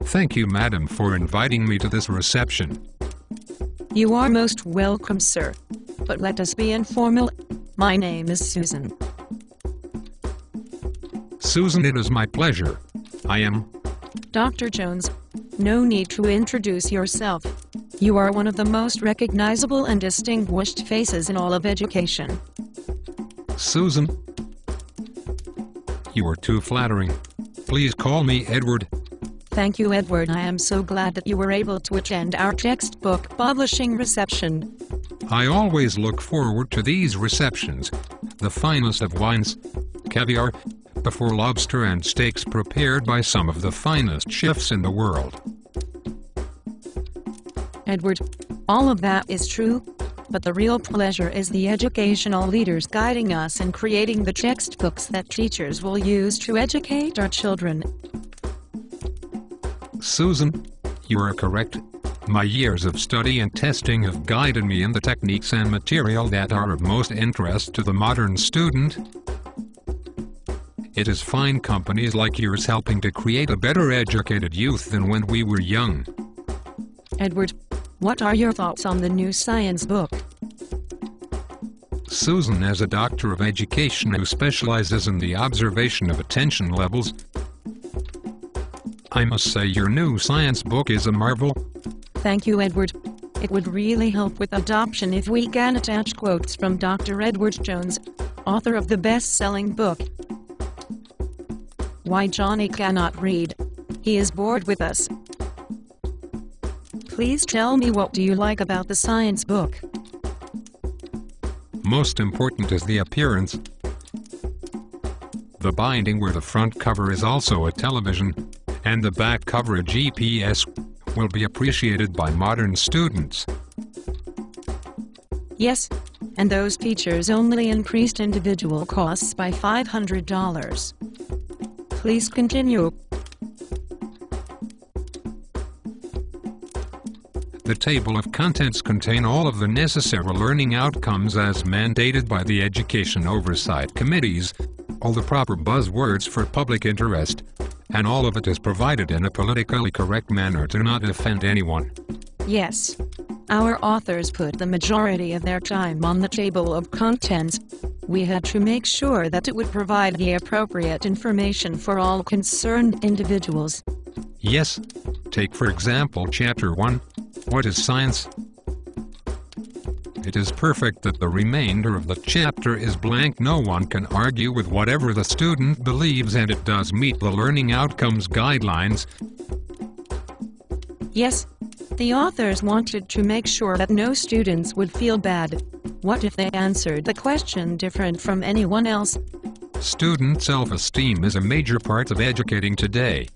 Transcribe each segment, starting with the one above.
Thank you, madam, for inviting me to this reception. You are most welcome, sir. But let us be informal. My name is Susan. Susan, it is my pleasure. I am Dr. Jones. No need to introduce yourself. You are one of the most recognizable and distinguished faces in all of education. Susan. You are too flattering. Please call me Edward. Thank you, Edward. I am so glad that you were able to attend our textbook publishing reception. I always look forward to these receptions. The finest of wines, caviar, before lobster and steaks prepared by some of the finest chefs in the world. Edward, all of that is true, but the real pleasure is the educational leaders guiding us in creating the textbooks that teachers will use to educate our children. Susan, you are correct. My years of study and testing have guided me in the techniques and material that are of most interest to the modern student. It is fine companies like yours helping to create a better educated youth than when we were young. Edward, what are your thoughts on the new science book? Susan, as a doctor of education who specializes in the observation of attention levels, I must say your new science book is a marvel. Thank you, Edward. It would really help with adoption if we can attach quotes from Dr. Edward Jones, author of the best-selling book, Why Johnny Cannot Read. He is bored with us. Please tell me, what do you like about the science book? Most important is the appearance. The binding where the front cover is also a television, and the back cover a GPS, will be appreciated by modern students. Yes, and those features only increased individual costs by $500. Please continue. The table of contents contain all of the necessary learning outcomes as mandated by the Education Oversight Committees, all the proper buzzwords for public interest, and all of it is provided in a politically correct manner to not offend anyone. Yes. Our authors put the majority of their time on the table of contents. We had to make sure that it would provide the appropriate information for all concerned individuals. Yes. Take for example Chapter 1, What is Science? It is perfect that the remainder of the chapter is blank. No one can argue with whatever the student believes, and it does meet the learning outcomes guidelines. Yes, the authors wanted to make sure that no students would feel bad. What if they answered the question different from anyone else? Student self-esteem is a major part of educating today.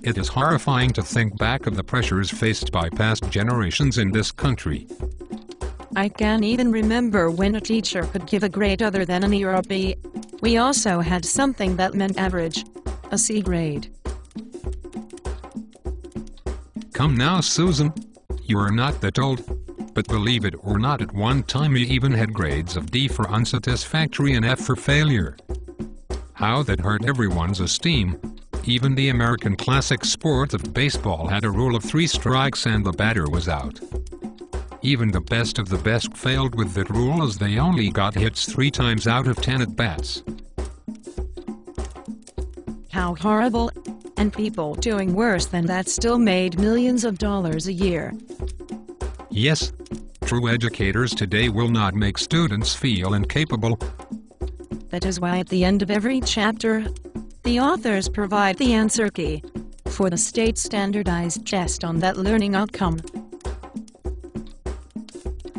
It is horrifying to think back of the pressures faced by past generations in this country. I can't even remember when a teacher could give a grade other than an E or a B. We also had something that meant average, a C grade. Come now, Susan. You are not that old, but believe it or not, at one time you even had grades of D for unsatisfactory and F for failure. How that hurt everyone's esteem. Even the American classic sport of baseball had a rule of 3 strikes and the batter was out. Even the best of the best failed with that rule, as they only got hits 3 times out of 10 at bats. How horrible! And people doing worse than that still made millions of dollars a year. Yes, true educators today will not make students feel incapable. That is why at the end of every chapter, the authors provide the answer key for the state standardized test on that learning outcome.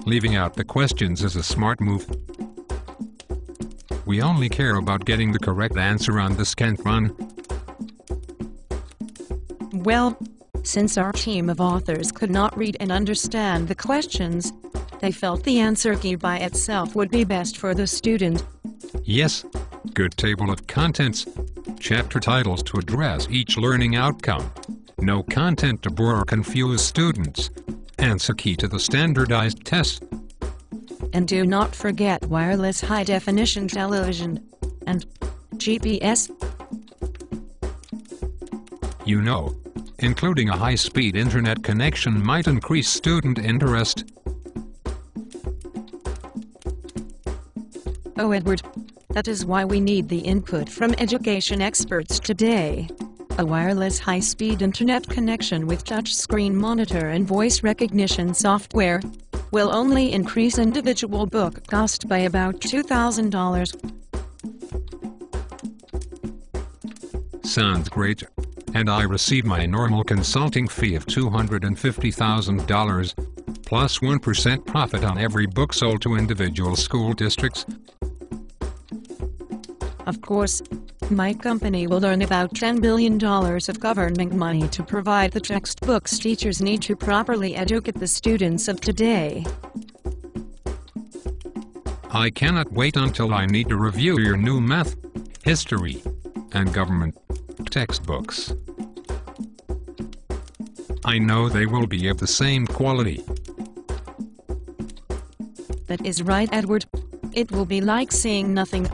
Leaving out the questions is a smart move. We only care about getting the correct answer on the scant run. Well, since our team of authors could not read and understand the questions, they felt the answer key by itself would be best for the student. Yes, good table of contents, chapter titles to address each learning outcome, no content to bore or confuse students, answer key to the standardized test. And do not forget wireless high-definition television and GPS. You know, including a high-speed internet connection, might increase student interest. Oh, Edward. That is why we need the input from education experts today. A wireless high-speed internet connection with touchscreen monitor and voice recognition software will only increase individual book cost by about $2,000. Sounds great. And I receive my normal consulting fee of $250,000, plus 1% profit on every book sold to individual school districts. Of course, my company will earn about $10 billion of government money to provide the textbooks teachers need to properly educate the students of today. I cannot wait until I need to review your new math, history, and government textbooks. I know they will be of the same quality. That is right, Edward. It will be like seeing nothing.